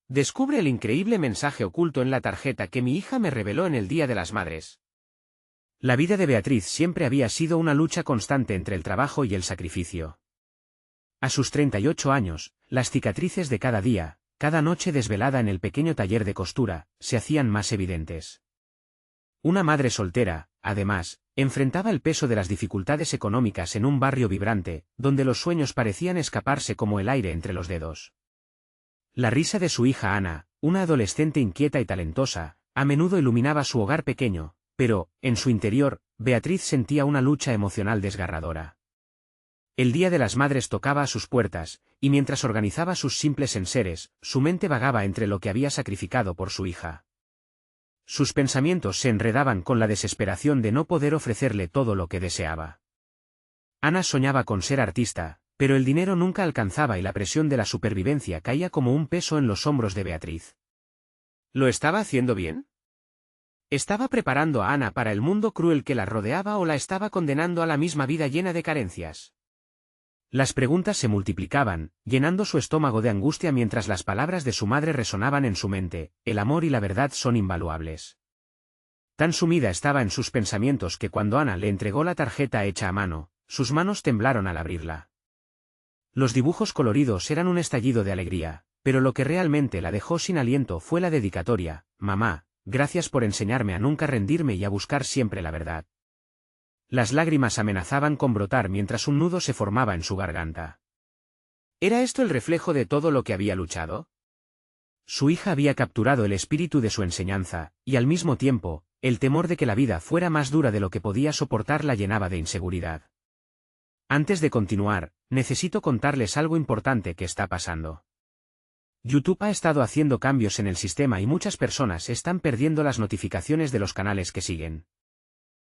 Descubre el increíble mensaje oculto en la tarjeta que mi hija me reveló en el Día de las Madres. La vida de Beatriz siempre había sido una lucha constante entre el trabajo y el sacrificio. A sus 38 años, las cicatrices de cada día, cada noche desvelada en el pequeño taller de costura, se hacían más evidentes. Una madre soltera, además, enfrentaba el peso de las dificultades económicas en un barrio vibrante, donde los sueños parecían escaparse como el aire entre los dedos. La risa de su hija Ana, una adolescente inquieta y talentosa, a menudo iluminaba su hogar pequeño, pero, en su interior, Beatriz sentía una lucha emocional desgarradora. El Día de las Madres tocaba a sus puertas, y mientras organizaba sus simples enseres, su mente vagaba entre lo que había sacrificado por su hija. Sus pensamientos se enredaban con la desesperación de no poder ofrecerle todo lo que deseaba. Ana soñaba con ser artista, pero el dinero nunca alcanzaba y la presión de la supervivencia caía como un peso en los hombros de Beatriz. ¿Lo estaba haciendo bien? ¿Estaba preparando a Ana para el mundo cruel que la rodeaba o la estaba condenando a la misma vida llena de carencias? Las preguntas se multiplicaban, llenando su estómago de angustia mientras las palabras de su madre resonaban en su mente: el amor y la verdad son invaluables. Tan sumida estaba en sus pensamientos que cuando Ana le entregó la tarjeta hecha a mano, sus manos temblaron al abrirla. Los dibujos coloridos eran un estallido de alegría, pero lo que realmente la dejó sin aliento fue la dedicatoria: mamá, gracias por enseñarme a nunca rendirme y a buscar siempre la verdad. Las lágrimas amenazaban con brotar mientras un nudo se formaba en su garganta. ¿Era esto el reflejo de todo lo que había luchado? Su hija había capturado el espíritu de su enseñanza, y al mismo tiempo, el temor de que la vida fuera más dura de lo que podía soportar la llenaba de inseguridad. Antes de continuar, necesito contarles algo importante que está pasando. YouTube ha estado haciendo cambios en el sistema y muchas personas están perdiendo las notificaciones de los canales que siguen.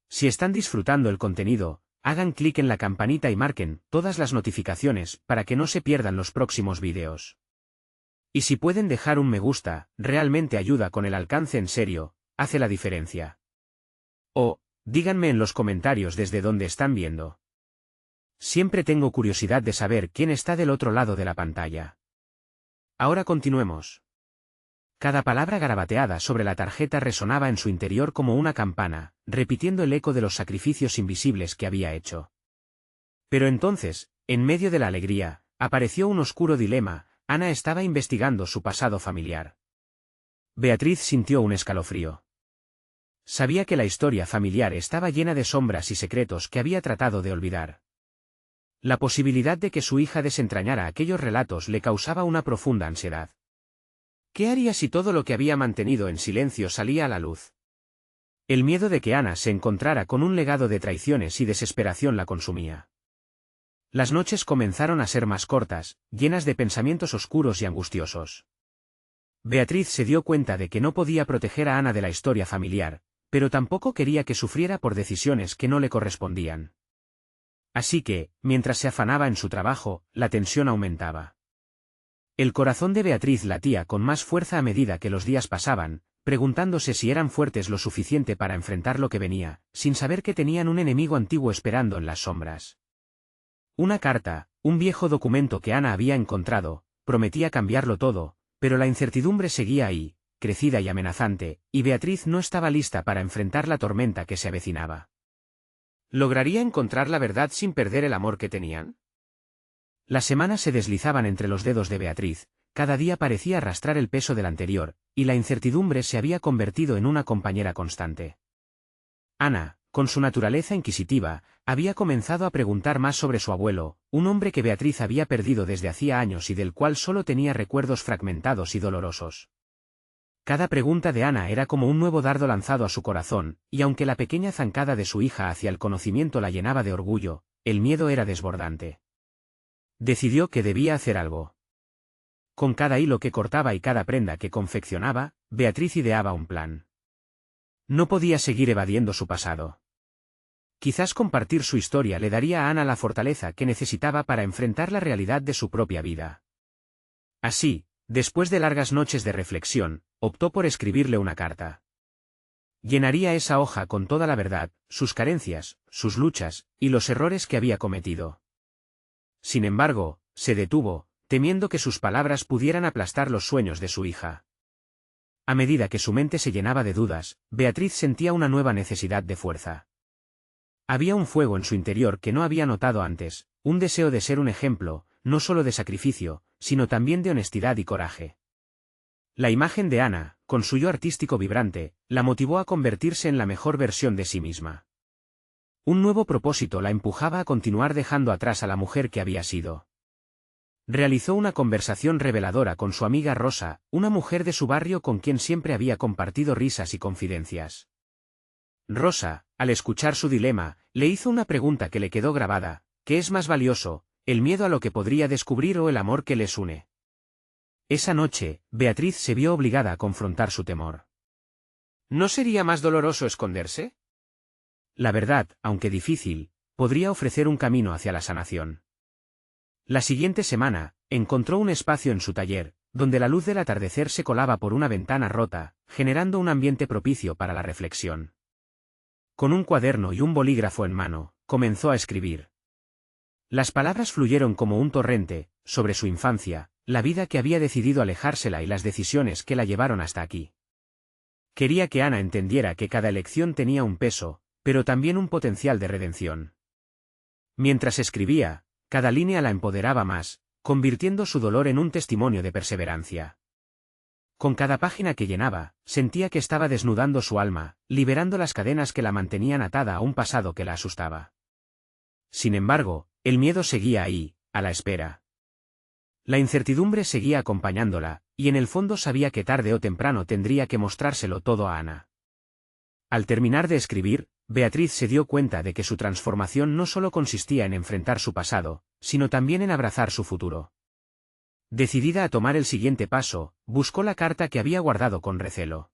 Si están disfrutando el contenido, hagan clic en la campanita y marquen todas las notificaciones para que no se pierdan los próximos vídeos. Y si pueden dejar un me gusta, realmente ayuda con el alcance, en serio, hace la diferencia. O, díganme en los comentarios desde dónde están viendo. Siempre tengo curiosidad de saber quién está del otro lado de la pantalla. Ahora continuemos. Cada palabra garabateada sobre la tarjeta resonaba en su interior como una campana, repitiendo el eco de los sacrificios invisibles que había hecho. Pero entonces, en medio de la alegría, apareció un oscuro dilema: Ana estaba investigando su pasado familiar. Beatriz sintió un escalofrío. Sabía que la historia familiar estaba llena de sombras y secretos que había tratado de olvidar. La posibilidad de que su hija desentrañara aquellos relatos le causaba una profunda ansiedad. ¿Qué haría si todo lo que había mantenido en silencio salía a la luz? El miedo de que Ana se encontrara con un legado de traiciones y desesperación la consumía. Las noches comenzaron a ser más cortas, llenas de pensamientos oscuros y angustiosos. Beatriz se dio cuenta de que no podía proteger a Ana de la historia familiar, pero tampoco quería que sufriera por decisiones que no le correspondían. Así que, mientras se afanaba en su trabajo, la tensión aumentaba. El corazón de Beatriz latía con más fuerza a medida que los días pasaban, preguntándose si eran fuertes lo suficiente para enfrentar lo que venía, sin saber que tenían un enemigo antiguo esperando en las sombras. Una carta, un viejo documento que Ana había encontrado, prometía cambiarlo todo, pero la incertidumbre seguía ahí, crecida y amenazante, y Beatriz no estaba lista para enfrentar la tormenta que se avecinaba. ¿Lograría encontrar la verdad sin perder el amor que tenían? Las semanas se deslizaban entre los dedos de Beatriz, cada día parecía arrastrar el peso del anterior, y la incertidumbre se había convertido en una compañera constante. Ana, con su naturaleza inquisitiva, había comenzado a preguntar más sobre su abuelo, un hombre que Beatriz había perdido desde hacía años y del cual solo tenía recuerdos fragmentados y dolorosos. Cada pregunta de Ana era como un nuevo dardo lanzado a su corazón, y aunque la pequeña zancada de su hija hacia el conocimiento la llenaba de orgullo, el miedo era desbordante. Decidió que debía hacer algo. Con cada hilo que cortaba y cada prenda que confeccionaba, Beatriz ideaba un plan. No podía seguir evadiendo su pasado. Quizás compartir su historia le daría a Ana la fortaleza que necesitaba para enfrentar la realidad de su propia vida. Así, después de largas noches de reflexión, optó por escribirle una carta. Llenaría esa hoja con toda la verdad, sus carencias, sus luchas, y los errores que había cometido. Sin embargo, se detuvo, temiendo que sus palabras pudieran aplastar los sueños de su hija. A medida que su mente se llenaba de dudas, Beatriz sentía una nueva necesidad de fuerza. Había un fuego en su interior que no había notado antes, un deseo de ser un ejemplo, no solo de sacrificio, sino también de honestidad y coraje. La imagen de Ana, con su yo artístico vibrante, la motivó a convertirse en la mejor versión de sí misma. Un nuevo propósito la empujaba a continuar dejando atrás a la mujer que había sido. Realizó una conversación reveladora con su amiga Rosa, una mujer de su barrio con quien siempre había compartido risas y confidencias. Rosa, al escuchar su dilema, le hizo una pregunta que le quedó grabada: ¿qué es más valioso, el miedo a lo que podría descubrir o el amor que les une? Esa noche, Beatriz se vio obligada a confrontar su temor. ¿No sería más doloroso esconderse? La verdad, aunque difícil, podría ofrecer un camino hacia la sanación. La siguiente semana, encontró un espacio en su taller, donde la luz del atardecer se colaba por una ventana rota, generando un ambiente propicio para la reflexión. Con un cuaderno y un bolígrafo en mano, comenzó a escribir. Las palabras fluyeron como un torrente, sobre su infancia, la vida que había decidido alejársela y las decisiones que la llevaron hasta aquí. Quería que Ana entendiera que cada elección tenía un peso, pero también un potencial de redención. Mientras escribía, cada línea la empoderaba más, convirtiendo su dolor en un testimonio de perseverancia. Con cada página que llenaba, sentía que estaba desnudando su alma, liberando las cadenas que la mantenían atada a un pasado que la asustaba. Sin embargo, el miedo seguía ahí, a la espera. La incertidumbre seguía acompañándola, y en el fondo sabía que tarde o temprano tendría que mostrárselo todo a Ana. Al terminar de escribir, Beatriz se dio cuenta de que su transformación no solo consistía en enfrentar su pasado, sino también en abrazar su futuro. Decidida a tomar el siguiente paso, buscó la carta que había guardado con recelo.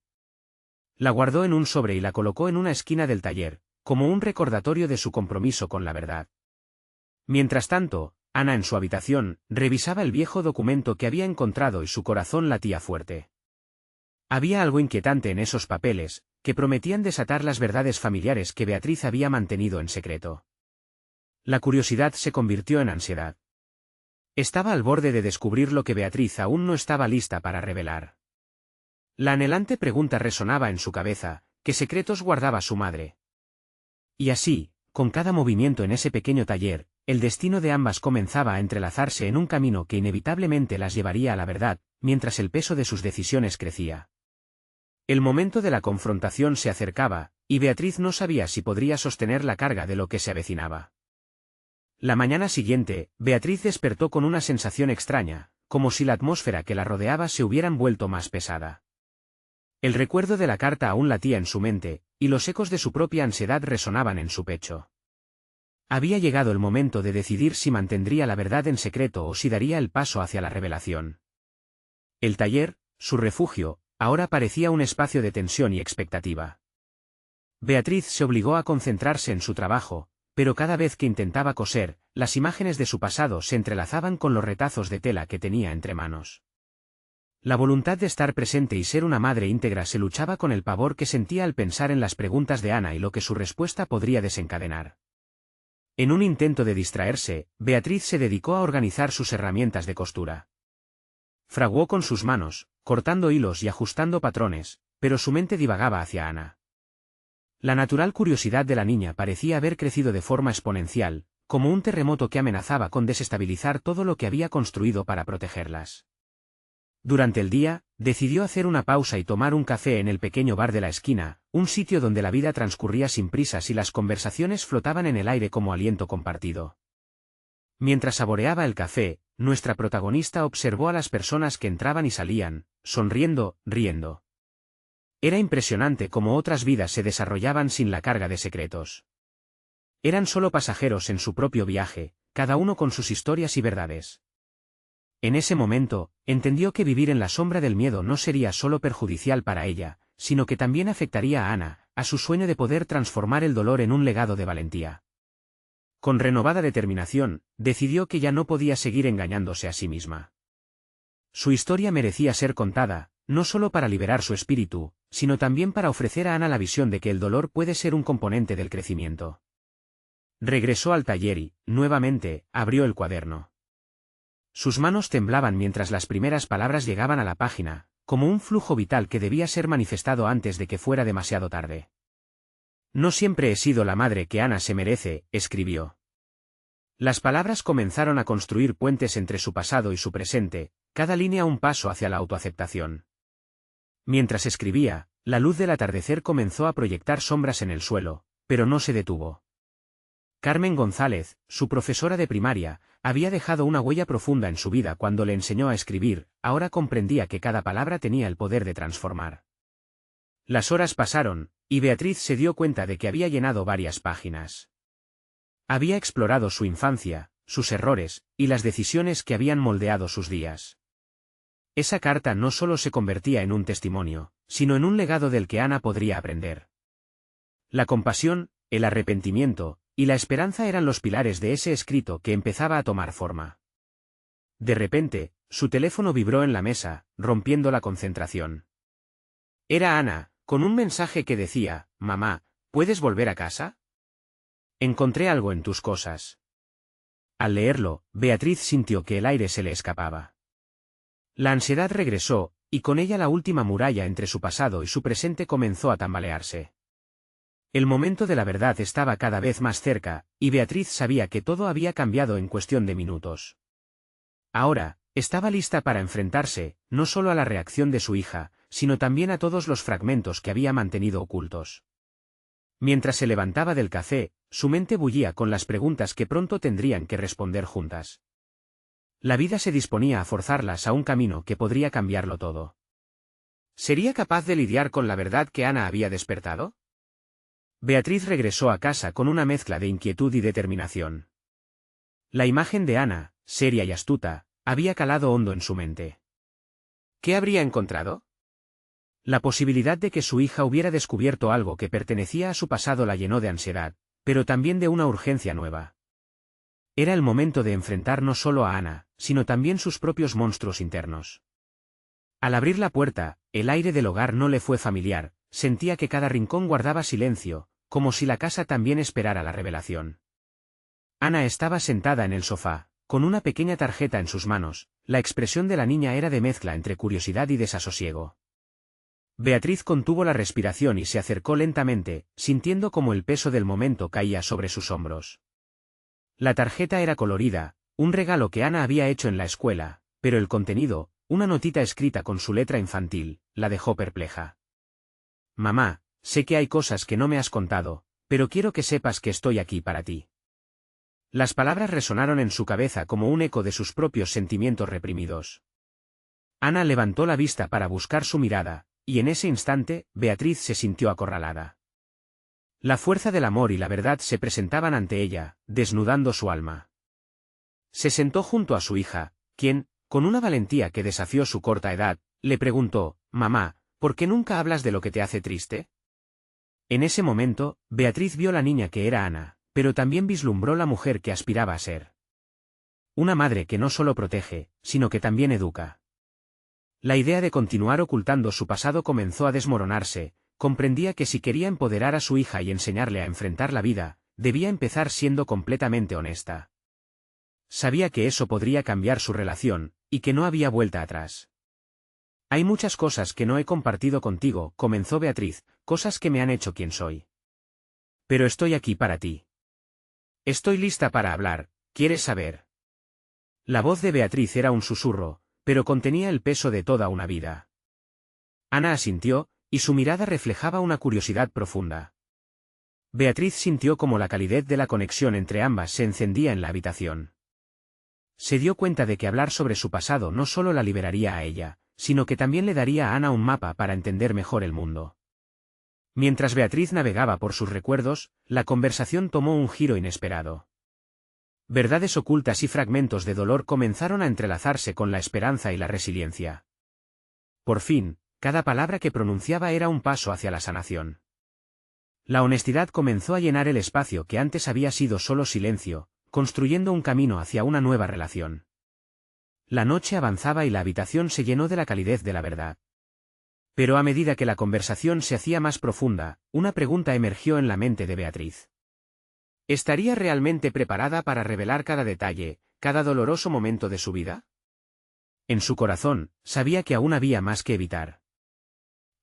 La guardó en un sobre y la colocó en una esquina del taller, como un recordatorio de su compromiso con la verdad. Mientras tanto, Ana en su habitación, revisaba el viejo documento que había encontrado y su corazón latía fuerte. Había algo inquietante en esos papeles, que prometían desatar las verdades familiares que Beatriz había mantenido en secreto. La curiosidad se convirtió en ansiedad. Estaba al borde de descubrir lo que Beatriz aún no estaba lista para revelar. La anhelante pregunta resonaba en su cabeza: ¿qué secretos guardaba su madre? Y así, con cada movimiento en ese pequeño taller, el destino de ambas comenzaba a entrelazarse en un camino que inevitablemente las llevaría a la verdad, mientras el peso de sus decisiones crecía. El momento de la confrontación se acercaba, y Beatriz no sabía si podría sostener la carga de lo que se avecinaba. La mañana siguiente, Beatriz despertó con una sensación extraña, como si la atmósfera que la rodeaba se hubieran vuelto más pesada. El recuerdo de la carta aún latía en su mente, y los ecos de su propia ansiedad resonaban en su pecho. Había llegado el momento de decidir si mantendría la verdad en secreto o si daría el paso hacia la revelación. El taller, su refugio, ahora parecía un espacio de tensión y expectativa. Beatriz se obligó a concentrarse en su trabajo, pero cada vez que intentaba coser, las imágenes de su pasado se entrelazaban con los retazos de tela que tenía entre manos. La voluntad de estar presente y ser una madre íntegra se luchaba con el pavor que sentía al pensar en las preguntas de Ana y lo que su respuesta podría desencadenar. En un intento de distraerse, Beatriz se dedicó a organizar sus herramientas de costura. Fraguó con sus manos, cortando hilos y ajustando patrones, pero su mente divagaba hacia Ana. La natural curiosidad de la niña parecía haber crecido de forma exponencial, como un terremoto que amenazaba con desestabilizar todo lo que había construido para protegerlas. Durante el día, decidió hacer una pausa y tomar un café en el pequeño bar de la esquina, un sitio donde la vida transcurría sin prisas y las conversaciones flotaban en el aire como aliento compartido. Mientras saboreaba el café, nuestra protagonista observó a las personas que entraban y salían, sonriendo, riendo. Era impresionante cómo otras vidas se desarrollaban sin la carga de secretos. Eran solo pasajeros en su propio viaje, cada uno con sus historias y verdades. En ese momento, entendió que vivir en la sombra del miedo no sería solo perjudicial para ella, sino que también afectaría a Ana, a su sueño de poder transformar el dolor en un legado de valentía. Con renovada determinación, decidió que ya no podía seguir engañándose a sí misma. Su historia merecía ser contada, no solo para liberar su espíritu, sino también para ofrecer a Ana la visión de que el dolor puede ser un componente del crecimiento. Regresó al taller y, nuevamente, abrió el cuaderno. Sus manos temblaban mientras las primeras palabras llegaban a la página, como un flujo vital que debía ser manifestado antes de que fuera demasiado tarde. No siempre he sido la madre que Ana se merece, escribió. Las palabras comenzaron a construir puentes entre su pasado y su presente, cada línea un paso hacia la autoaceptación. Mientras escribía, la luz del atardecer comenzó a proyectar sombras en el suelo, pero no se detuvo. Carmen González, su profesora de primaria, había dejado una huella profunda en su vida cuando le enseñó a escribir, ahora comprendía que cada palabra tenía el poder de transformar. Las horas pasaron, y Beatriz se dio cuenta de que había llenado varias páginas. Había explorado su infancia, sus errores, y las decisiones que habían moldeado sus días. Esa carta no solo se convertía en un testimonio, sino en un legado del que Ana podría aprender. La compasión, el arrepentimiento, y la esperanza eran los pilares de ese escrito que empezaba a tomar forma. De repente, su teléfono vibró en la mesa, rompiendo la concentración. Era Ana, con un mensaje que decía: «Mamá, ¿puedes volver a casa? Encontré algo en tus cosas». Al leerlo, Beatriz sintió que el aire se le escapaba. La ansiedad regresó, y con ella la última muralla entre su pasado y su presente comenzó a tambalearse. El momento de la verdad estaba cada vez más cerca, y Beatriz sabía que todo había cambiado en cuestión de minutos. Ahora, estaba lista para enfrentarse, no solo a la reacción de su hija, sino también a todos los fragmentos que había mantenido ocultos. Mientras se levantaba del café, su mente bullía con las preguntas que pronto tendrían que responder juntas. La vida se disponía a forzarlas a un camino que podría cambiarlo todo. ¿Sería capaz de lidiar con la verdad que Ana había despertado? Beatriz regresó a casa con una mezcla de inquietud y determinación. La imagen de Ana, seria y astuta, había calado hondo en su mente. ¿Qué habría encontrado? La posibilidad de que su hija hubiera descubierto algo que pertenecía a su pasado la llenó de ansiedad, pero también de una urgencia nueva. Era el momento de enfrentar no solo a Ana, sino también sus propios monstruos internos. Al abrir la puerta, el aire del hogar no le fue familiar, sentía que cada rincón guardaba silencio, como si la casa también esperara la revelación. Ana estaba sentada en el sofá, con una pequeña tarjeta en sus manos, la expresión de la niña era de mezcla entre curiosidad y desasosiego. Beatriz contuvo la respiración y se acercó lentamente, sintiendo como el peso del momento caía sobre sus hombros. La tarjeta era colorida, un regalo que Ana había hecho en la escuela, pero el contenido, una notita escrita con su letra infantil, la dejó perpleja. «Mamá, sé que hay cosas que no me has contado, pero quiero que sepas que estoy aquí para ti». Las palabras resonaron en su cabeza como un eco de sus propios sentimientos reprimidos. Ana levantó la vista para buscar su mirada, y en ese instante, Beatriz se sintió acorralada. La fuerza del amor y la verdad se presentaban ante ella, desnudando su alma. Se sentó junto a su hija, quien, con una valentía que desafió su corta edad, le preguntó: «Mamá, ¿por qué nunca hablas de lo que te hace triste?». En ese momento, Beatriz vio la niña que era Ana, pero también vislumbró la mujer que aspiraba a ser. Una madre que no solo protege, sino que también educa. La idea de continuar ocultando su pasado comenzó a desmoronarse, comprendía que si quería empoderar a su hija y enseñarle a enfrentar la vida, debía empezar siendo completamente honesta. Sabía que eso podría cambiar su relación, y que no había vuelta atrás. «Hay muchas cosas que no he compartido contigo», comenzó Beatriz, «cosas que me han hecho quien soy. Pero estoy aquí para ti. Estoy lista para hablar, ¿quieres saber?». La voz de Beatriz era un susurro, pero contenía el peso de toda una vida. Ana asintió, y su mirada reflejaba una curiosidad profunda. Beatriz sintió como la calidez de la conexión entre ambas se encendía en la habitación. Se dio cuenta de que hablar sobre su pasado no solo la liberaría a ella, sino que también le daría a Ana un mapa para entender mejor el mundo. Mientras Beatriz navegaba por sus recuerdos, la conversación tomó un giro inesperado. Verdades ocultas y fragmentos de dolor comenzaron a entrelazarse con la esperanza y la resiliencia. Por fin, cada palabra que pronunciaba era un paso hacia la sanación. La honestidad comenzó a llenar el espacio que antes había sido solo silencio, construyendo un camino hacia una nueva relación. La noche avanzaba y la habitación se llenó de la calidez de la verdad. Pero a medida que la conversación se hacía más profunda, una pregunta emergió en la mente de Beatriz. ¿Estaría realmente preparada para revelar cada detalle, cada doloroso momento de su vida? En su corazón, sabía que aún había más que evitar.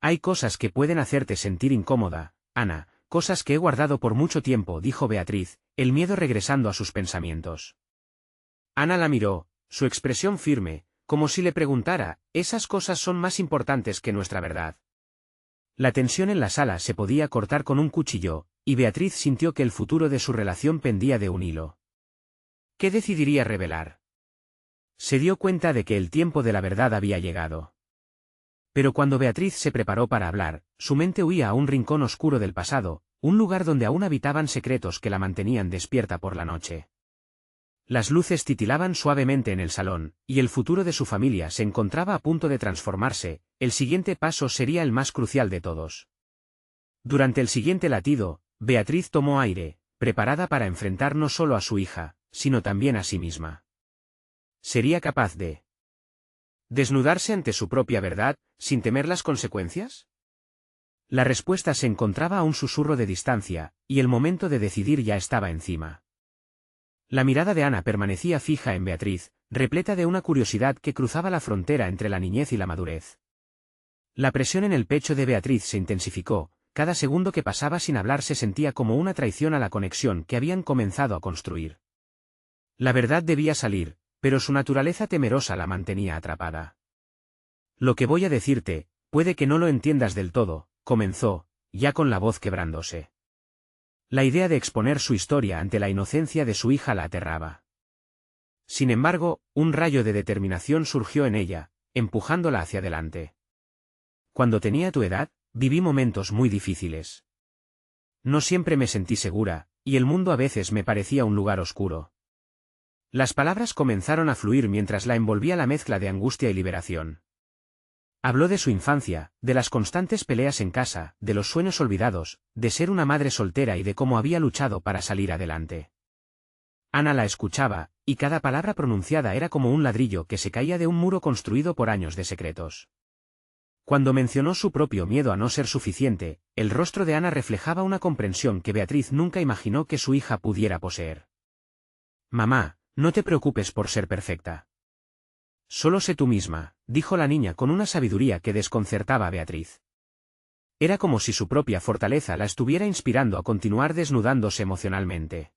Hay cosas que pueden hacerte sentir incómoda, Ana, cosas que he guardado por mucho tiempo, dijo Beatriz, el miedo regresando a sus pensamientos. Ana la miró, su expresión firme, como si le preguntara, ¿esas cosas son más importantes que nuestra verdad? La tensión en la sala se podía cortar con un cuchillo, y Beatriz sintió que el futuro de su relación pendía de un hilo. ¿Qué decidiría revelar? Se dio cuenta de que el tiempo de la verdad había llegado. Pero cuando Beatriz se preparó para hablar, su mente huía a un rincón oscuro del pasado, un lugar donde aún habitaban secretos que la mantenían despierta por la noche. Las luces titilaban suavemente en el salón, y el futuro de su familia se encontraba a punto de transformarse. El siguiente paso sería el más crucial de todos. Durante el siguiente latido, Beatriz tomó aire, preparada para enfrentar no solo a su hija, sino también a sí misma. ¿Sería capaz de desnudarse ante su propia verdad, sin temer las consecuencias? La respuesta se encontraba a un susurro de distancia, y el momento de decidir ya estaba encima. La mirada de Ana permanecía fija en Beatriz, repleta de una curiosidad que cruzaba la frontera entre la niñez y la madurez. La presión en el pecho de Beatriz se intensificó, cada segundo que pasaba sin hablar se sentía como una traición a la conexión que habían comenzado a construir. La verdad debía salir, pero su naturaleza temerosa la mantenía atrapada. Lo que voy a decirte, puede que no lo entiendas del todo, comenzó, ya con la voz quebrándose. La idea de exponer su historia ante la inocencia de su hija la aterraba. Sin embargo, un rayo de determinación surgió en ella, empujándola hacia adelante. Cuando tenía tu edad, viví momentos muy difíciles. No siempre me sentí segura, y el mundo a veces me parecía un lugar oscuro. Las palabras comenzaron a fluir mientras la envolvía la mezcla de angustia y liberación. Habló de su infancia, de las constantes peleas en casa, de los sueños olvidados, de ser una madre soltera y de cómo había luchado para salir adelante. Ana la escuchaba, y cada palabra pronunciada era como un ladrillo que se caía de un muro construido por años de secretos. Cuando mencionó su propio miedo a no ser suficiente, el rostro de Ana reflejaba una comprensión que Beatriz nunca imaginó que su hija pudiera poseer. «Mamá, no te preocupes por ser perfecta. Solo sé tú misma», dijo la niña con una sabiduría que desconcertaba a Beatriz. Era como si su propia fortaleza la estuviera inspirando a continuar desnudándose emocionalmente.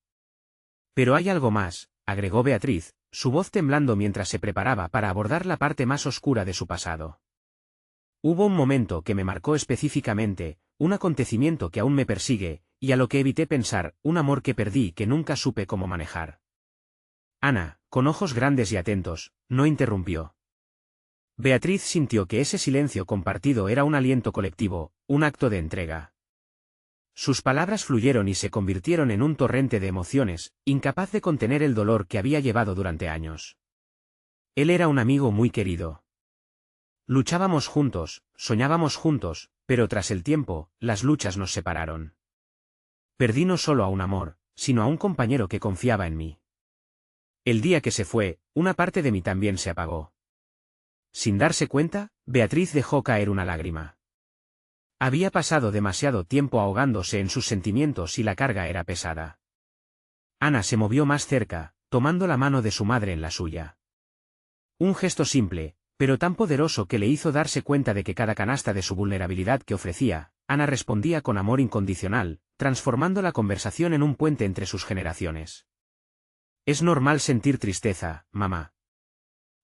«Pero hay algo más», agregó Beatriz, su voz temblando mientras se preparaba para abordar la parte más oscura de su pasado. «Hubo un momento que me marcó específicamente, un acontecimiento que aún me persigue, y a lo que evité pensar, un amor que perdí y que nunca supe cómo manejar». Ana, con ojos grandes y atentos, no interrumpió. Beatriz sintió que ese silencio compartido era un aliento colectivo, un acto de entrega. Sus palabras fluyeron y se convirtieron en un torrente de emociones, incapaz de contener el dolor que había llevado durante años. Él era un amigo muy querido. Luchábamos juntos, soñábamos juntos, pero tras el tiempo, las luchas nos separaron. Perdí no solo a un amor, sino a un compañero que confiaba en mí. El día que se fue, una parte de mí también se apagó. Sin darse cuenta, Beatriz dejó caer una lágrima. Había pasado demasiado tiempo ahogándose en sus sentimientos y la carga era pesada. Ana se movió más cerca, tomando la mano de su madre en la suya. Un gesto simple, pero tan poderoso que le hizo darse cuenta de que cada canasta de su vulnerabilidad que ofrecía, Ana respondía con amor incondicional, transformando la conversación en un puente entre sus generaciones. «Es normal sentir tristeza, mamá.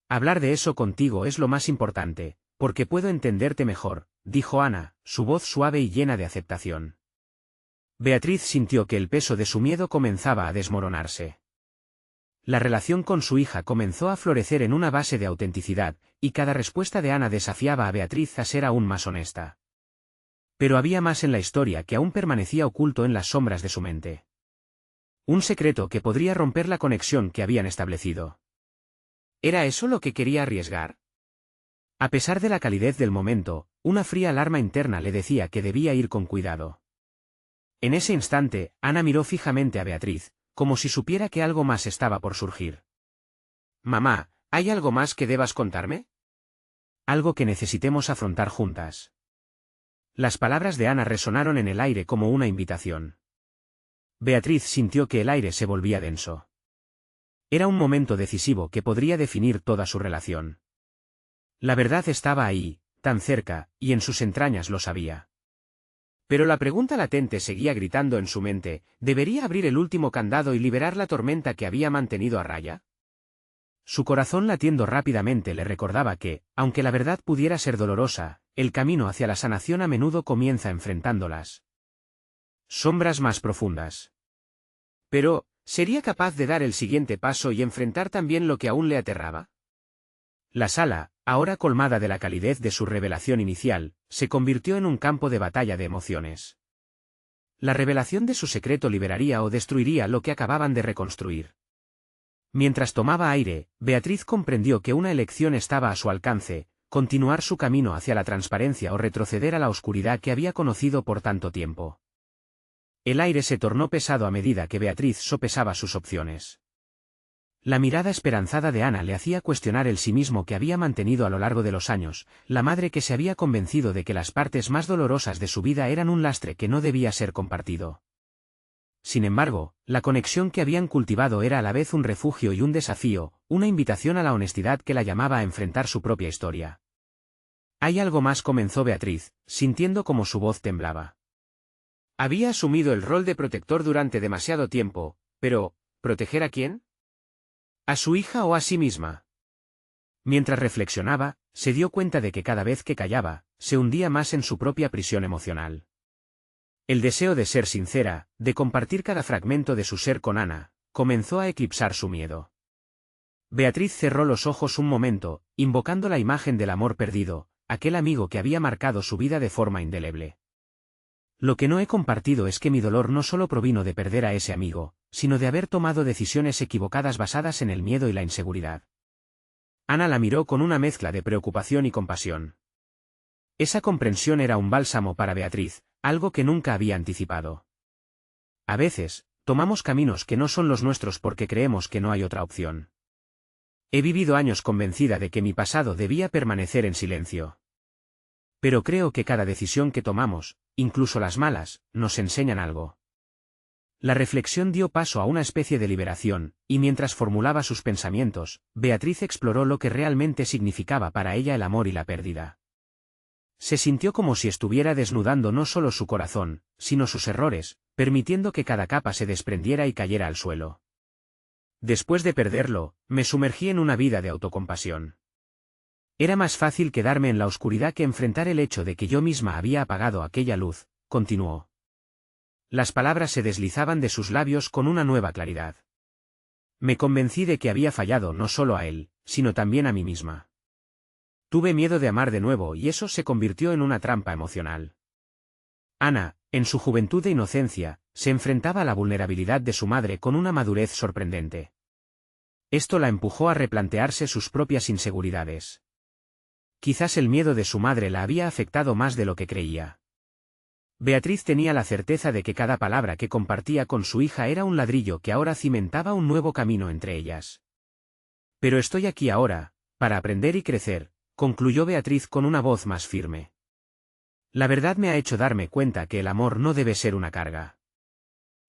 Hablar de eso contigo es lo más importante, porque puedo entenderte mejor», dijo Ana, su voz suave y llena de aceptación. Beatriz sintió que el peso de su miedo comenzaba a desmoronarse. La relación con su hija comenzó a florecer en una base de autenticidad, y cada respuesta de Ana desafiaba a Beatriz a ser aún más honesta. Pero había más en la historia que aún permanecía oculto en las sombras de su mente. Un secreto que podría romper la conexión que habían establecido. ¿Era eso lo que quería arriesgar? A pesar de la calidez del momento, una fría alarma interna le decía que debía ir con cuidado. En ese instante, Ana miró fijamente a Beatriz, como si supiera que algo más estaba por surgir. «Mamá, ¿hay algo más que debas contarme? Algo que necesitemos afrontar juntas». Las palabras de Ana resonaron en el aire como una invitación. Beatriz sintió que el aire se volvía denso. Era un momento decisivo que podría definir toda su relación. La verdad estaba ahí, tan cerca, y en sus entrañas lo sabía. Pero la pregunta latente seguía gritando en su mente: ¿debería abrir el último candado y liberar la tormenta que había mantenido a raya? Su corazón latiendo rápidamente le recordaba que, aunque la verdad pudiera ser dolorosa, el camino hacia la sanación a menudo comienza enfrentándolas sombras más profundas. Pero, ¿sería capaz de dar el siguiente paso y enfrentar también lo que aún le aterraba? La sala, ahora colmada de la calidez de su revelación inicial, se convirtió en un campo de batalla de emociones. La revelación de su secreto liberaría o destruiría lo que acababan de reconstruir. Mientras tomaba aire, Beatriz comprendió que una elección estaba a su alcance: continuar su camino hacia la transparencia o retroceder a la oscuridad que había conocido por tanto tiempo. El aire se tornó pesado a medida que Beatriz sopesaba sus opciones. La mirada esperanzada de Ana le hacía cuestionar el sí mismo que había mantenido a lo largo de los años, la madre que se había convencido de que las partes más dolorosas de su vida eran un lastre que no debía ser compartido. Sin embargo, la conexión que habían cultivado era a la vez un refugio y un desafío, una invitación a la honestidad que la llamaba a enfrentar su propia historia. «Hay algo más», comenzó Beatriz, sintiendo como su voz temblaba. Había asumido el rol de protector durante demasiado tiempo, pero, ¿proteger a quién? ¿A su hija o a sí misma? Mientras reflexionaba, se dio cuenta de que cada vez que callaba, se hundía más en su propia prisión emocional. El deseo de ser sincera, de compartir cada fragmento de su ser con Ana, comenzó a eclipsar su miedo. Beatriz cerró los ojos un momento, invocando la imagen del amor perdido, aquel amigo que había marcado su vida de forma indeleble. Lo que no he compartido es que mi dolor no solo provino de perder a ese amigo, sino de haber tomado decisiones equivocadas basadas en el miedo y la inseguridad. Ana la miró con una mezcla de preocupación y compasión. Esa comprensión era un bálsamo para Beatriz, algo que nunca había anticipado. A veces, tomamos caminos que no son los nuestros porque creemos que no hay otra opción. He vivido años convencida de que mi pasado debía permanecer en silencio. Pero creo que cada decisión que tomamos, incluso las malas, nos enseñan algo. La reflexión dio paso a una especie de liberación, y mientras formulaba sus pensamientos, Beatriz exploró lo que realmente significaba para ella el amor y la pérdida. Se sintió como si estuviera desnudando no solo su corazón, sino sus errores, permitiendo que cada capa se desprendiera y cayera al suelo. Después de perderlo, me sumergí en una vida de autocompasión. Era más fácil quedarme en la oscuridad que enfrentar el hecho de que yo misma había apagado aquella luz, continuó. Las palabras se deslizaban de sus labios con una nueva claridad. Me convencí de que había fallado no solo a él, sino también a mí misma. Tuve miedo de amar de nuevo y eso se convirtió en una trampa emocional. Ana, en su juventud e inocencia, se enfrentaba a la vulnerabilidad de su madre con una madurez sorprendente. Esto la empujó a replantearse sus propias inseguridades. Quizás el miedo de su madre la había afectado más de lo que creía. Beatriz tenía la certeza de que cada palabra que compartía con su hija era un ladrillo que ahora cimentaba un nuevo camino entre ellas. Pero estoy aquí ahora, para aprender y crecer, concluyó Beatriz con una voz más firme. La verdad me ha hecho darme cuenta que el amor no debe ser una carga.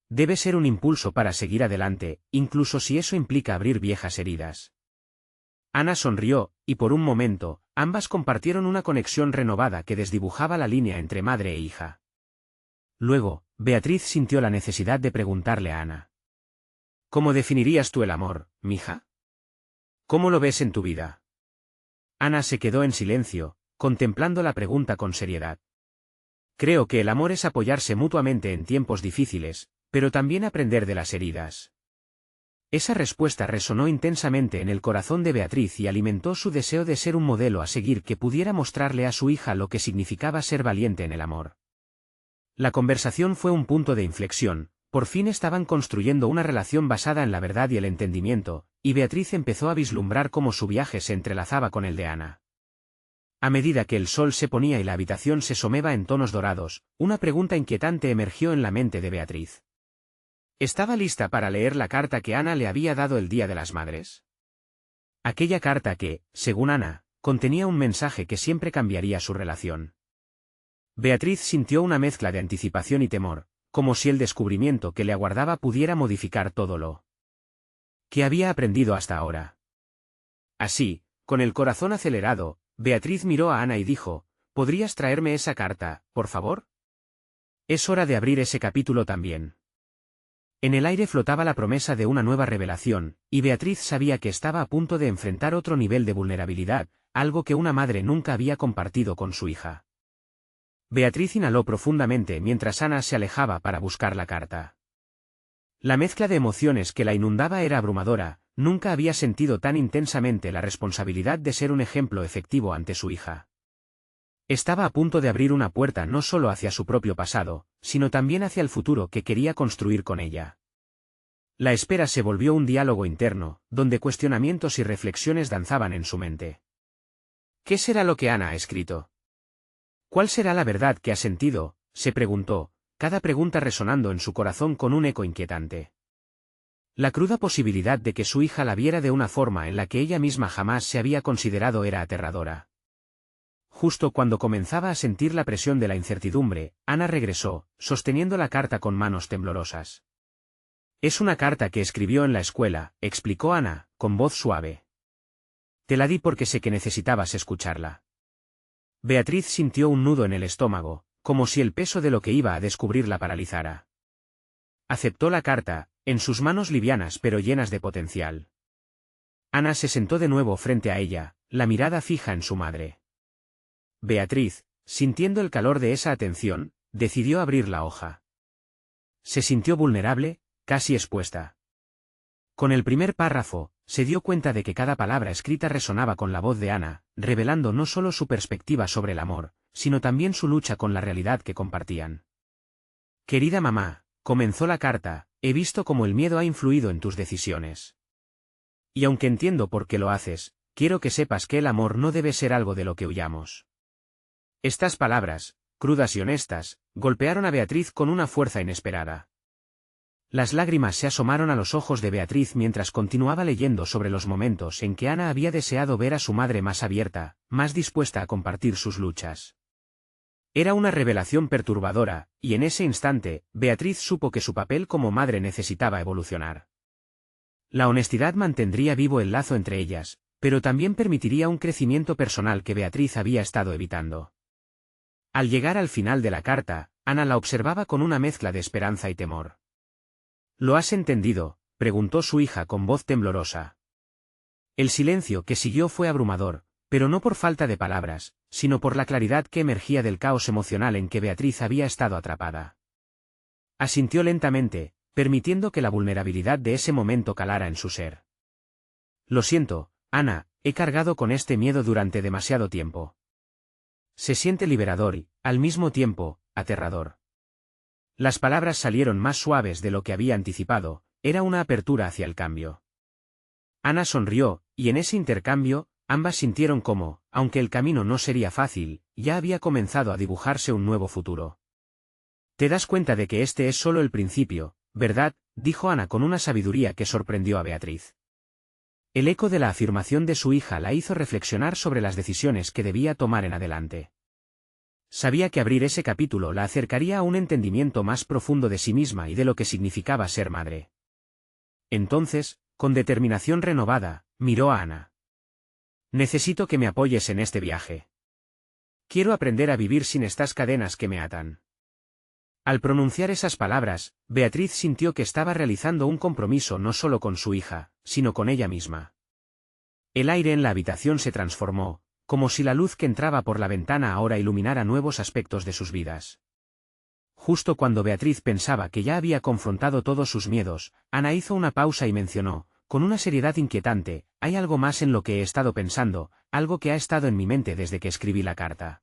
Debe ser un impulso para seguir adelante, incluso si eso implica abrir viejas heridas. Ana sonrió, y por un momento, ambas compartieron una conexión renovada que desdibujaba la línea entre madre e hija. Luego, Beatriz sintió la necesidad de preguntarle a Ana. ¿Cómo definirías tú el amor, mija? ¿Cómo lo ves en tu vida? Ana se quedó en silencio, contemplando la pregunta con seriedad. Creo que el amor es apoyarse mutuamente en tiempos difíciles, pero también aprender de las heridas. Esa respuesta resonó intensamente en el corazón de Beatriz y alimentó su deseo de ser un modelo a seguir que pudiera mostrarle a su hija lo que significaba ser valiente en el amor. La conversación fue un punto de inflexión, por fin estaban construyendo una relación basada en la verdad y el entendimiento, y Beatriz empezó a vislumbrar cómo su viaje se entrelazaba con el de Ana. A medida que el sol se ponía y la habitación se someba en tonos dorados, una pregunta inquietante emergió en la mente de Beatriz. ¿Estaba lista para leer la carta que Ana le había dado el Día de las Madres? Aquella carta que, según Ana, contenía un mensaje que siempre cambiaría su relación. Beatriz sintió una mezcla de anticipación y temor, como si el descubrimiento que le aguardaba pudiera modificar todo lo ¿Qué había aprendido hasta ahora? Así, con el corazón acelerado, Beatriz miró a Ana y dijo, ¿podrías traerme esa carta, por favor? Es hora de abrir ese capítulo también. En el aire flotaba la promesa de una nueva revelación, y Beatriz sabía que estaba a punto de enfrentar otro nivel de vulnerabilidad, algo que una madre nunca había compartido con su hija. Beatriz inhaló profundamente mientras Ana se alejaba para buscar la carta. La mezcla de emociones que la inundaba era abrumadora, nunca había sentido tan intensamente la responsabilidad de ser un ejemplo efectivo ante su hija. Estaba a punto de abrir una puerta no solo hacia su propio pasado, sino también hacia el futuro que quería construir con ella. La espera se volvió un diálogo interno, donde cuestionamientos y reflexiones danzaban en su mente. ¿Qué será lo que Ana ha escrito? ¿Cuál será la verdad que ha sentido?, se preguntó, cada pregunta resonando en su corazón con un eco inquietante. La cruda posibilidad de que su hija la viera de una forma en la que ella misma jamás se había considerado era aterradora. Justo cuando comenzaba a sentir la presión de la incertidumbre, Ana regresó, sosteniendo la carta con manos temblorosas. Es una carta que escribió en la escuela, explicó Ana, con voz suave. Te la di porque sé que necesitabas escucharla. Beatriz sintió un nudo en el estómago, como si el peso de lo que iba a descubrir la paralizara. Aceptó la carta, en sus manos livianas pero llenas de potencial. Ana se sentó de nuevo frente a ella, la mirada fija en su madre. Beatriz, sintiendo el calor de esa atención, decidió abrir la hoja. Se sintió vulnerable, casi expuesta. Con el primer párrafo, se dio cuenta de que cada palabra escrita resonaba con la voz de Ana, revelando no solo su perspectiva sobre el amor, sino también su lucha con la realidad que compartían. Querida mamá, comenzó la carta, he visto cómo el miedo ha influido en tus decisiones. Y aunque entiendo por qué lo haces, quiero que sepas que el amor no debe ser algo de lo que huyamos. Estas palabras, crudas y honestas, golpearon a Beatriz con una fuerza inesperada. Las lágrimas se asomaron a los ojos de Beatriz mientras continuaba leyendo sobre los momentos en que Ana había deseado ver a su madre más abierta, más dispuesta a compartir sus luchas. Era una revelación perturbadora, y en ese instante, Beatriz supo que su papel como madre necesitaba evolucionar. La honestidad mantendría vivo el lazo entre ellas, pero también permitiría un crecimiento personal que Beatriz había estado evitando. Al llegar al final de la carta, Ana la observaba con una mezcla de esperanza y temor. ¿Lo has entendido?, preguntó su hija con voz temblorosa. El silencio que siguió fue abrumador, pero no por falta de palabras, sino por la claridad que emergía del caos emocional en que Beatriz había estado atrapada. Asintió lentamente, permitiendo que la vulnerabilidad de ese momento calara en su ser. Lo siento, Ana, he cargado con este miedo durante demasiado tiempo. Se siente liberador y, al mismo tiempo, aterrador. Las palabras salieron más suaves de lo que había anticipado, era una apertura hacia el cambio. Ana sonrió, y en ese intercambio, ambas sintieron cómo, aunque el camino no sería fácil, ya había comenzado a dibujarse un nuevo futuro. Te das cuenta de que este es solo el principio, ¿verdad?, dijo Ana con una sabiduría que sorprendió a Beatriz. El eco de la afirmación de su hija la hizo reflexionar sobre las decisiones que debía tomar en adelante. Sabía que abrir ese capítulo la acercaría a un entendimiento más profundo de sí misma y de lo que significaba ser madre. Entonces, con determinación renovada, miró a Ana. Necesito que me apoyes en este viaje. Quiero aprender a vivir sin estas cadenas que me atan. Al pronunciar esas palabras, Beatriz sintió que estaba realizando un compromiso no solo con su hija, sino con ella misma. El aire en la habitación se transformó, como si la luz que entraba por la ventana ahora iluminara nuevos aspectos de sus vidas. Justo cuando Beatriz pensaba que ya había confrontado todos sus miedos, Ana hizo una pausa y mencionó, con una seriedad inquietante, hay algo más en lo que he estado pensando, algo que ha estado en mi mente desde que escribí la carta.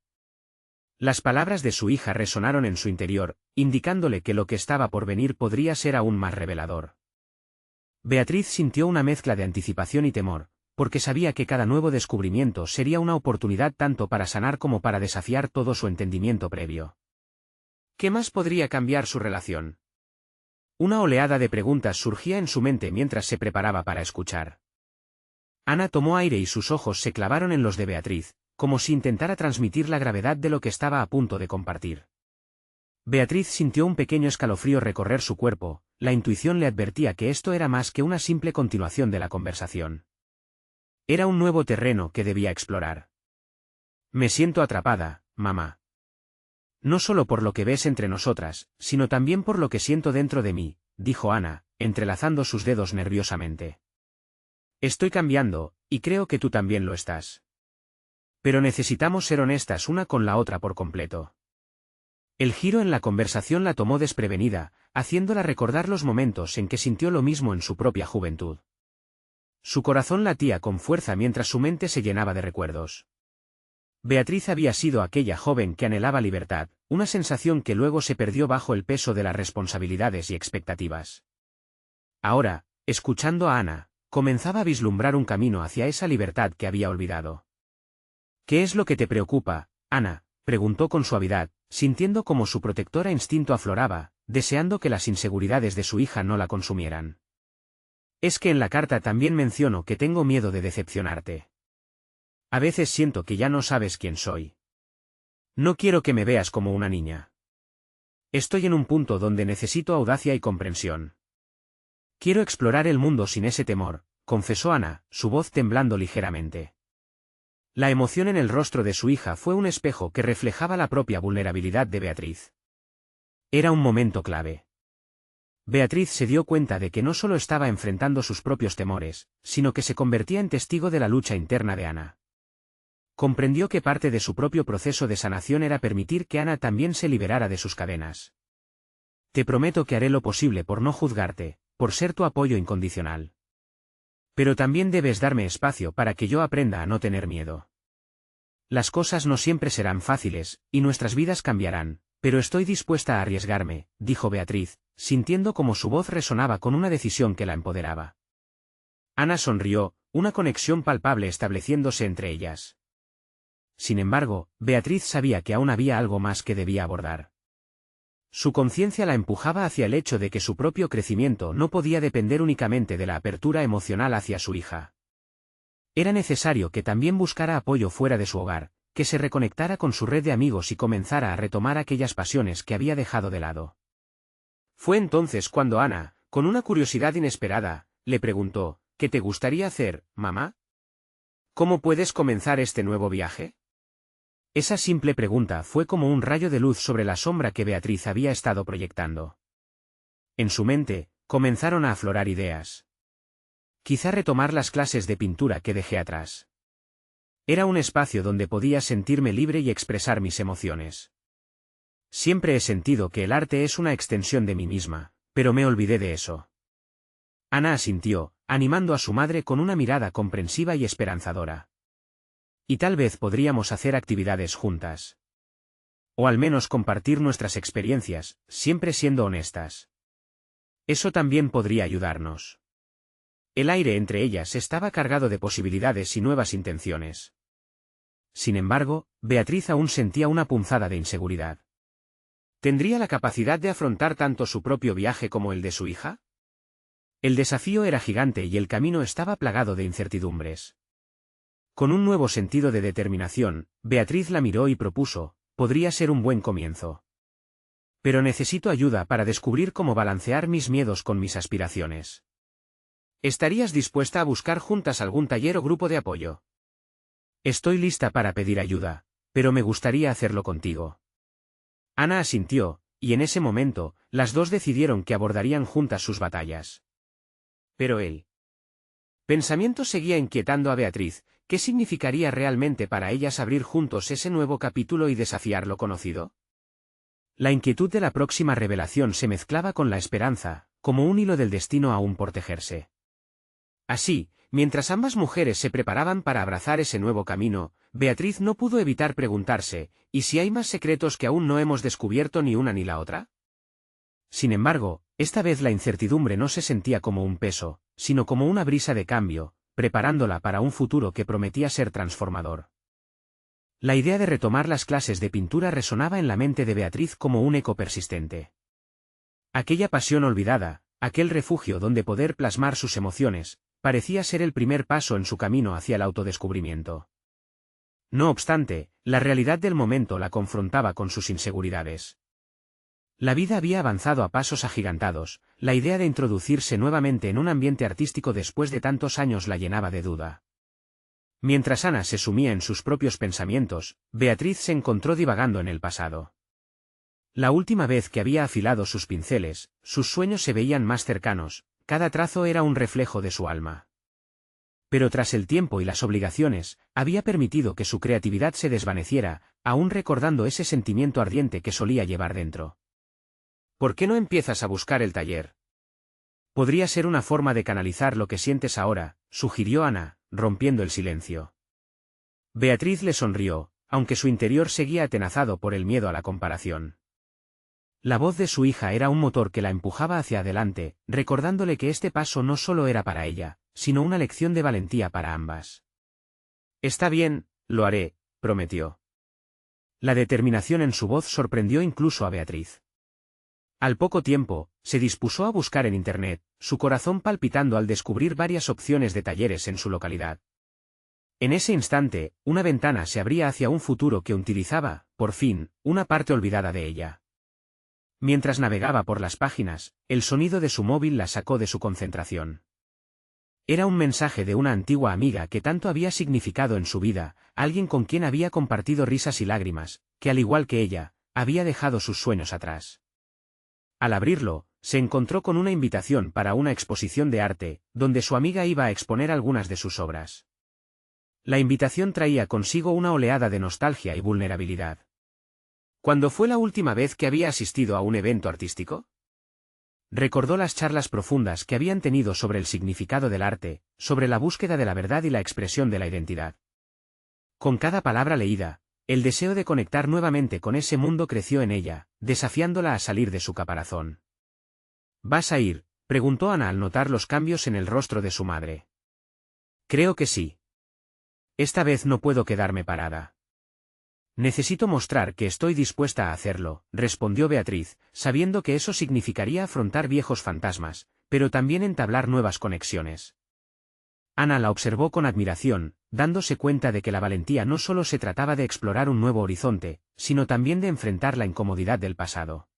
Las palabras de su hija resonaron en su interior, indicándole que lo que estaba por venir podría ser aún más revelador. Beatriz sintió una mezcla de anticipación y temor, porque sabía que cada nuevo descubrimiento sería una oportunidad tanto para sanar como para desafiar todo su entendimiento previo. ¿Qué más podría cambiar su relación? Una oleada de preguntas surgía en su mente mientras se preparaba para escuchar. Ana tomó aire y sus ojos se clavaron en los de Beatriz, como si intentara transmitir la gravedad de lo que estaba a punto de compartir. Beatriz sintió un pequeño escalofrío recorrer su cuerpo, la intuición le advertía que esto era más que una simple continuación de la conversación. Era un nuevo terreno que debía explorar. Me siento atrapada, mamá. No solo por lo que ves entre nosotras, sino también por lo que siento dentro de mí, dijo Ana, entrelazando sus dedos nerviosamente. Estoy cambiando, y creo que tú también lo estás. Pero necesitamos ser honestas una con la otra por completo. El giro en la conversación la tomó desprevenida, haciéndola recordar los momentos en que sintió lo mismo en su propia juventud. Su corazón latía con fuerza mientras su mente se llenaba de recuerdos. Beatriz había sido aquella joven que anhelaba libertad, una sensación que luego se perdió bajo el peso de las responsabilidades y expectativas. Ahora, escuchando a Ana, comenzaba a vislumbrar un camino hacia esa libertad que había olvidado. ¿Qué es lo que te preocupa, Ana?, preguntó con suavidad, sintiendo como su protectora instinto afloraba, deseando que las inseguridades de su hija no la consumieran. Es que en la carta también menciono que tengo miedo de decepcionarte. A veces siento que ya no sabes quién soy. No quiero que me veas como una niña. Estoy en un punto donde necesito audacia y comprensión. Quiero explorar el mundo sin ese temor, confesó Ana, su voz temblando ligeramente. La emoción en el rostro de su hija fue un espejo que reflejaba la propia vulnerabilidad de Beatriz. Era un momento clave. Beatriz se dio cuenta de que no solo estaba enfrentando sus propios temores, sino que se convertía en testigo de la lucha interna de Ana. Comprendió que parte de su propio proceso de sanación era permitir que Ana también se liberara de sus cadenas. Te prometo que haré lo posible por no juzgarte, por ser tu apoyo incondicional. Pero también debes darme espacio para que yo aprenda a no tener miedo. Las cosas no siempre serán fáciles, y nuestras vidas cambiarán, pero estoy dispuesta a arriesgarme, dijo Beatriz, sintiendo como su voz resonaba con una decisión que la empoderaba. Ana sonrió, una conexión palpable estableciéndose entre ellas. Sin embargo, Beatriz sabía que aún había algo más que debía abordar. Su conciencia la empujaba hacia el hecho de que su propio crecimiento no podía depender únicamente de la apertura emocional hacia su hija. Era necesario que también buscara apoyo fuera de su hogar, que se reconectara con su red de amigos y comenzara a retomar aquellas pasiones que había dejado de lado. Fue entonces cuando Ana, con una curiosidad inesperada, le preguntó, ¿qué te gustaría hacer, mamá? ¿Cómo puedes comenzar este nuevo viaje? Esa simple pregunta fue como un rayo de luz sobre la sombra que Beatriz había estado proyectando. En su mente, comenzaron a aflorar ideas. Quizá retomar las clases de pintura que dejé atrás. Era un espacio donde podía sentirme libre y expresar mis emociones. Siempre he sentido que el arte es una extensión de mí misma, pero me olvidé de eso. Ana asintió, animando a su madre con una mirada comprensiva y esperanzadora. Y tal vez podríamos hacer actividades juntas. O al menos compartir nuestras experiencias, siempre siendo honestas. Eso también podría ayudarnos. El aire entre ellas estaba cargado de posibilidades y nuevas intenciones. Sin embargo, Beatriz aún sentía una punzada de inseguridad. ¿Tendría la capacidad de afrontar tanto su propio viaje como el de su hija? El desafío era gigante y el camino estaba plagado de incertidumbres. Con un nuevo sentido de determinación, Beatriz la miró y propuso, podría ser un buen comienzo. Pero necesito ayuda para descubrir cómo balancear mis miedos con mis aspiraciones. ¿Estarías dispuesta a buscar juntas algún taller o grupo de apoyo? Estoy lista para pedir ayuda, pero me gustaría hacerlo contigo. Ana asintió, y en ese momento, las dos decidieron que abordarían juntas sus batallas. Pero el pensamiento seguía inquietando a Beatriz. ¿Qué significaría realmente para ellas abrir juntos ese nuevo capítulo y desafiar lo conocido? La inquietud de la próxima revelación se mezclaba con la esperanza, como un hilo del destino aún por tejerse. Así, mientras ambas mujeres se preparaban para abrazar ese nuevo camino, Beatriz no pudo evitar preguntarse, ¿y si hay más secretos que aún no hemos descubierto ni una ni la otra? Sin embargo, esta vez la incertidumbre no se sentía como un peso, sino como una brisa de cambio, preparándola para un futuro que prometía ser transformador. La idea de retomar las clases de pintura resonaba en la mente de Beatriz como un eco persistente. Aquella pasión olvidada, aquel refugio donde poder plasmar sus emociones, parecía ser el primer paso en su camino hacia el autodescubrimiento. No obstante, la realidad del momento la confrontaba con sus inseguridades. La vida había avanzado a pasos agigantados, la idea de introducirse nuevamente en un ambiente artístico después de tantos años la llenaba de duda. Mientras Ana se sumía en sus propios pensamientos, Beatriz se encontró divagando en el pasado. La última vez que había afilado sus pinceles, sus sueños se veían más cercanos, cada trazo era un reflejo de su alma. Pero tras el tiempo y las obligaciones, había permitido que su creatividad se desvaneciera, aún recordando ese sentimiento ardiente que solía llevar dentro. ¿Por qué no empiezas a buscar el taller? Podría ser una forma de canalizar lo que sientes ahora, sugirió Ana, rompiendo el silencio. Beatriz le sonrió, aunque su interior seguía atenazado por el miedo a la comparación. La voz de su hija era un motor que la empujaba hacia adelante, recordándole que este paso no solo era para ella, sino una lección de valentía para ambas. Está bien, lo haré, prometió. La determinación en su voz sorprendió incluso a Beatriz. Al poco tiempo, se dispuso a buscar en Internet, su corazón palpitando al descubrir varias opciones de talleres en su localidad. En ese instante, una ventana se abría hacia un futuro que utilizaba, por fin, una parte olvidada de ella. Mientras navegaba por las páginas, el sonido de su móvil la sacó de su concentración. Era un mensaje de una antigua amiga que tanto había significado en su vida, alguien con quien había compartido risas y lágrimas, que al igual que ella, había dejado sus sueños atrás. Al abrirlo, se encontró con una invitación para una exposición de arte, donde su amiga iba a exponer algunas de sus obras. La invitación traía consigo una oleada de nostalgia y vulnerabilidad. ¿Cuándo fue la última vez que había asistido a un evento artístico? Recordó las charlas profundas que habían tenido sobre el significado del arte, sobre la búsqueda de la verdad y la expresión de la identidad. Con cada palabra leída, el deseo de conectar nuevamente con ese mundo creció en ella, desafiándola a salir de su caparazón. ¿Vas a ir?, preguntó Ana al notar los cambios en el rostro de su madre. Creo que sí. Esta vez no puedo quedarme parada. Necesito mostrar que estoy dispuesta a hacerlo, respondió Beatriz, sabiendo que eso significaría afrontar viejos fantasmas, pero también entablar nuevas conexiones. Ana la observó con admiración, dándose cuenta de que la valentía no solo se trataba de explorar un nuevo horizonte, sino también de enfrentar la incomodidad del pasado.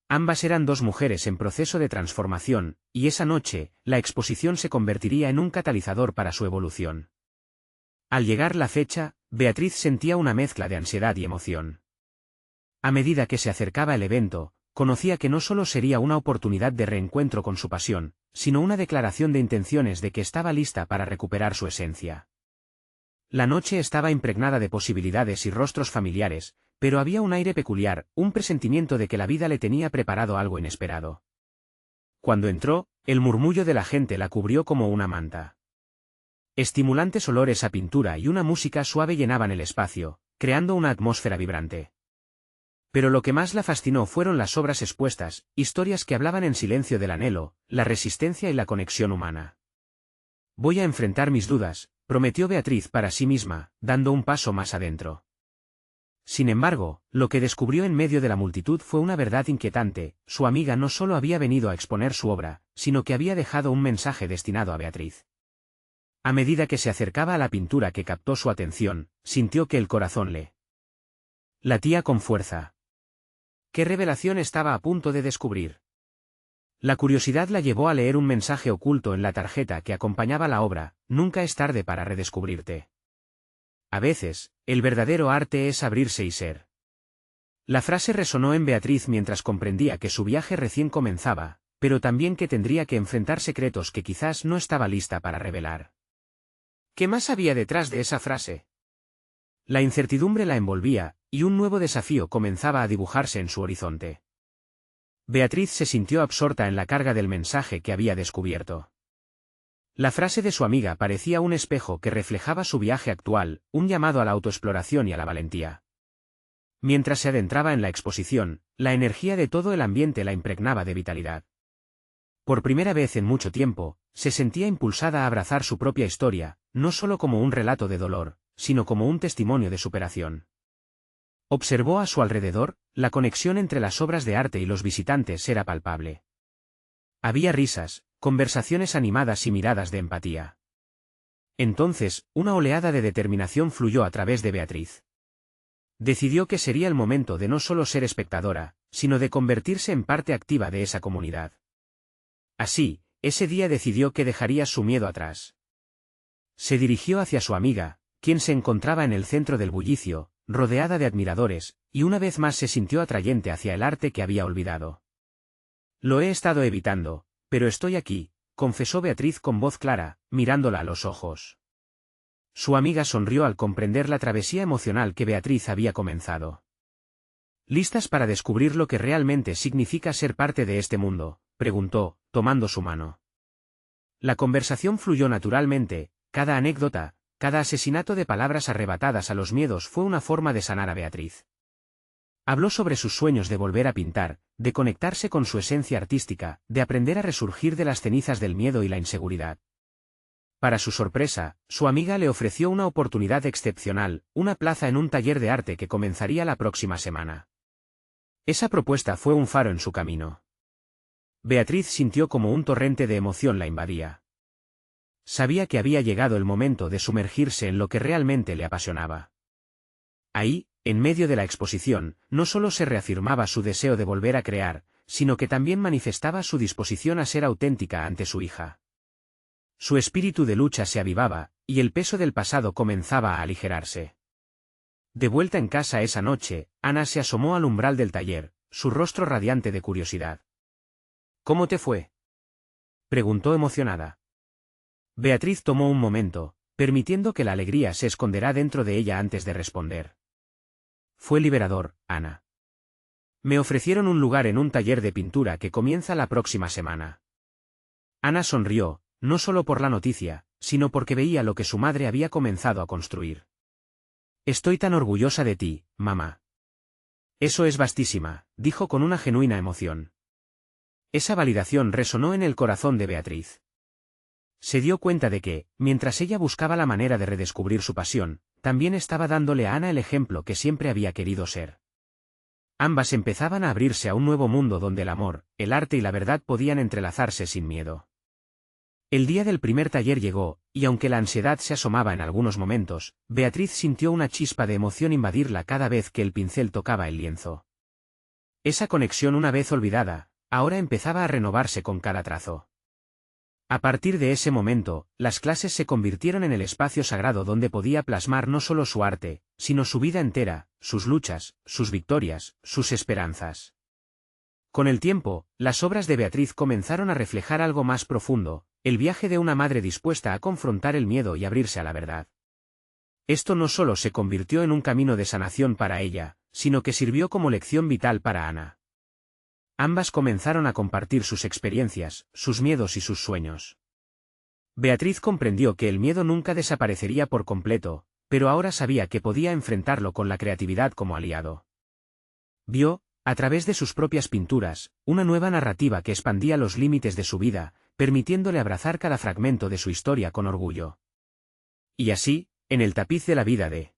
Ambas eran dos mujeres en proceso de transformación, y esa noche, la exposición se convertiría en un catalizador para su evolución. Al llegar la fecha, Beatriz sentía una mezcla de ansiedad y emoción. A medida que se acercaba el evento, conocía que no solo sería una oportunidad de reencuentro con su pasión, sino una declaración de intenciones de que estaba lista para recuperar su esencia. La noche estaba impregnada de posibilidades y rostros familiares, pero había un aire peculiar, un presentimiento de que la vida le tenía preparado algo inesperado. Cuando entró, el murmullo de la gente la cubrió como una manta. Estimulantes olores a pintura y una música suave llenaban el espacio, creando una atmósfera vibrante. Pero lo que más la fascinó fueron las obras expuestas, historias que hablaban en silencio del anhelo, la resistencia y la conexión humana. Voy a enfrentar mis dudas, prometió Beatriz para sí misma, dando un paso más adentro. Sin embargo, lo que descubrió en medio de la multitud fue una verdad inquietante: su amiga no solo había venido a exponer su obra, sino que había dejado un mensaje destinado a Beatriz. A medida que se acercaba a la pintura que captó su atención, sintió que el corazón le latía con fuerza. ¿Qué revelación estaba a punto de descubrir? La curiosidad la llevó a leer un mensaje oculto en la tarjeta que acompañaba la obra: nunca es tarde para redescubrirte. A veces, el verdadero arte es abrirse y ser. La frase resonó en Beatriz mientras comprendía que su viaje recién comenzaba, pero también que tendría que enfrentar secretos que quizás no estaba lista para revelar. ¿Qué más había detrás de esa frase? La incertidumbre la envolvía, y un nuevo desafío comenzaba a dibujarse en su horizonte. Beatriz se sintió absorta en la carga del mensaje que había descubierto. La frase de su amiga parecía un espejo que reflejaba su viaje actual, un llamado a la autoexploración y a la valentía. Mientras se adentraba en la exposición, la energía de todo el ambiente la impregnaba de vitalidad. Por primera vez en mucho tiempo, se sentía impulsada a abrazar su propia historia, no solo como un relato de dolor, sino como un testimonio de superación. Observó a su alrededor, la conexión entre las obras de arte y los visitantes era palpable. Había risas, conversaciones animadas y miradas de empatía. Entonces, una oleada de determinación fluyó a través de Beatriz. Decidió que sería el momento de no solo ser espectadora, sino de convertirse en parte activa de esa comunidad. Así, ese día decidió que dejaría su miedo atrás. Se dirigió hacia su amiga, quien se encontraba en el centro del bullicio, rodeada de admiradores, y una vez más se sintió atrayente hacia el arte que había olvidado. Lo he estado evitando, pero estoy aquí, confesó Beatriz con voz clara, mirándola a los ojos. Su amiga sonrió al comprender la travesía emocional que Beatriz había comenzado. ¿Listas para descubrir lo que realmente significa ser parte de este mundo?, preguntó, tomando su mano. La conversación fluyó naturalmente, cada anécdota, cada asesinato de palabras arrebatadas a los miedos fue una forma de sanar a Beatriz. Habló sobre sus sueños de volver a pintar, de conectarse con su esencia artística, de aprender a resurgir de las cenizas del miedo y la inseguridad. Para su sorpresa, su amiga le ofreció una oportunidad excepcional, una plaza en un taller de arte que comenzaría la próxima semana. Esa propuesta fue un faro en su camino. Beatriz sintió como un torrente de emoción la invadía. Sabía que había llegado el momento de sumergirse en lo que realmente le apasionaba. Ahí, en medio de la exposición, no solo se reafirmaba su deseo de volver a crear, sino que también manifestaba su disposición a ser auténtica ante su hija. Su espíritu de lucha se avivaba, y el peso del pasado comenzaba a aligerarse. De vuelta en casa esa noche, Ana se asomó al umbral del taller, su rostro radiante de curiosidad. ¿Cómo te fue?, preguntó emocionada. Beatriz tomó un momento, permitiendo que la alegría se escondiera dentro de ella antes de responder. Fue liberador, Ana. Me ofrecieron un lugar en un taller de pintura que comienza la próxima semana. Ana sonrió, no solo por la noticia, sino porque veía lo que su madre había comenzado a construir. Estoy tan orgullosa de ti, mamá. Eso es vastísima, dijo con una genuina emoción. Esa validación resonó en el corazón de Beatriz. Se dio cuenta de que, mientras ella buscaba la manera de redescubrir su pasión, también estaba dándole a Ana el ejemplo que siempre había querido ser. Ambas empezaban a abrirse a un nuevo mundo donde el amor, el arte y la verdad podían entrelazarse sin miedo. El día del primer taller llegó, y aunque la ansiedad se asomaba en algunos momentos, Beatriz sintió una chispa de emoción invadirla cada vez que el pincel tocaba el lienzo. Esa conexión una vez olvidada, ahora empezaba a renovarse con cada trazo. A partir de ese momento, las clases se convirtieron en el espacio sagrado donde podía plasmar no solo su arte, sino su vida entera, sus luchas, sus victorias, sus esperanzas. Con el tiempo, las obras de Beatriz comenzaron a reflejar algo más profundo, el viaje de una madre dispuesta a confrontar el miedo y abrirse a la verdad. Esto no solo se convirtió en un camino de sanación para ella, sino que sirvió como lección vital para Ana. Ambas comenzaron a compartir sus experiencias, sus miedos y sus sueños. Beatriz comprendió que el miedo nunca desaparecería por completo, pero ahora sabía que podía enfrentarlo con la creatividad como aliado. Vio, a través de sus propias pinturas, una nueva narrativa que expandía los límites de su vida, permitiéndole abrazar cada fragmento de su historia con orgullo. Y así, en el tapiz de la vida de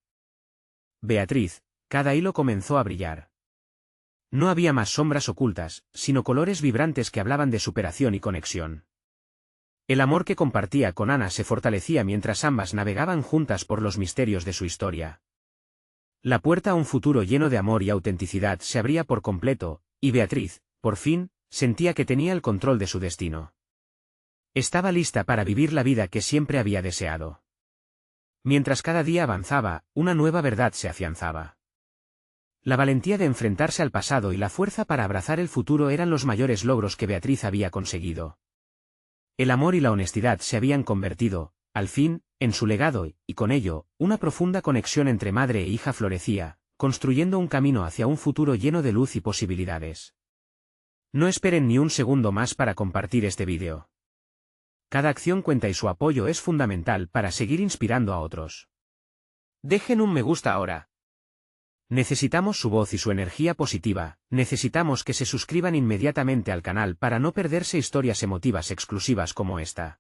Beatriz, cada hilo comenzó a brillar. No había más sombras ocultas, sino colores vibrantes que hablaban de superación y conexión. El amor que compartía con Ana se fortalecía mientras ambas navegaban juntas por los misterios de su historia. La puerta a un futuro lleno de amor y autenticidad se abría por completo, y Beatriz, por fin, sentía que tenía el control de su destino. Estaba lista para vivir la vida que siempre había deseado. Mientras cada día avanzaba, una nueva verdad se afianzaba. La valentía de enfrentarse al pasado y la fuerza para abrazar el futuro eran los mayores logros que Beatriz había conseguido. El amor y la honestidad se habían convertido, al fin, en su legado y, con ello, una profunda conexión entre madre e hija florecía, construyendo un camino hacia un futuro lleno de luz y posibilidades. No esperen ni un segundo más para compartir este vídeo. Cada acción cuenta y su apoyo es fundamental para seguir inspirando a otros. Dejen un me gusta ahora. Necesitamos su voz y su energía positiva, necesitamos que se suscriban inmediatamente al canal para no perderse historias emotivas exclusivas como esta.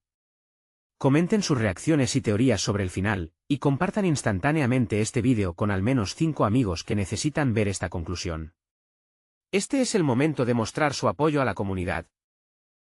Comenten sus reacciones y teorías sobre el final, y compartan instantáneamente este vídeo con al menos 5 amigos que necesitan ver esta conclusión. Este es el momento de mostrar su apoyo a la comunidad,